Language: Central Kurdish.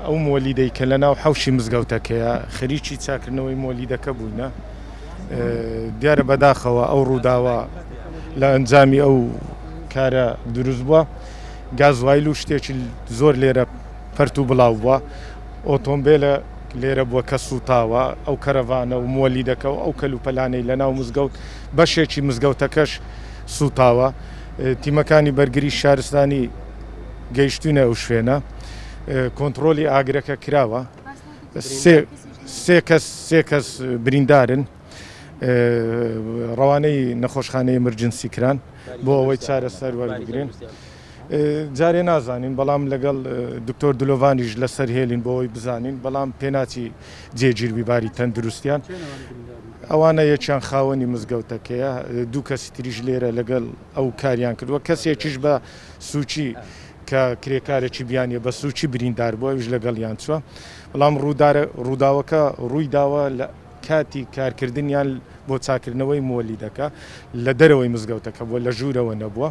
ئەو مۆلیدەی کە لە ناو حەوشی مزگەوتەکەیە خەریکی چاکردنەوەی مۆلیدەکە بووینە دیارە بەداخەوە ئەو ڕووداوە لە ئەنجامی ئەو کارە دروست بووە گازوایل و شتێکی زۆر لێرە پەرت و بڵاو بووە ئۆتۆمبیلە لێرە بووە کە سوتاوە ئەو کەرەڤانە و مۆلیدەکە و ئەو کەلوپەلانەی لە ناو مزگەوت بەشێکی مزگەوتەکەش سوتاوە تیمەکانی بەرگری شارستانی گەیشتونە ئەو شوێنە کۆنتترۆلی ئاگرەکە کراوە سێ کەس بریندارن ڕەوانەی نەخۆشخانەی ئەمەرجنسی کران بۆ ئەوەی چارەسەر وەربگرین جارێ نازانین بەڵام لەگەڵ دکتۆر دلۆڤانیش لەسەر هێلین بۆ ئەوەی بزانین بەڵام پێناچی جێگیروی باری تەندروستیان ئەوانە یەکیان خاوەنی مزگەوتەکەیە دوو کەسی تریژ لێرە لەگەڵ ئەو کاریان کردووە کەسێکیش بە سوچی کە کرێکارێکی بیانیە بە سوچی بریندار بووە ویش لەگەڵیان چووە بەڵام ڕووداوەکە ڕووی داوە لە کاتی کارکردنیان بۆ چاکردنەوەی مۆلیدەکە لە دەرەوەی مزگەوتەکە بووە لە ژوورەوە نەبووە.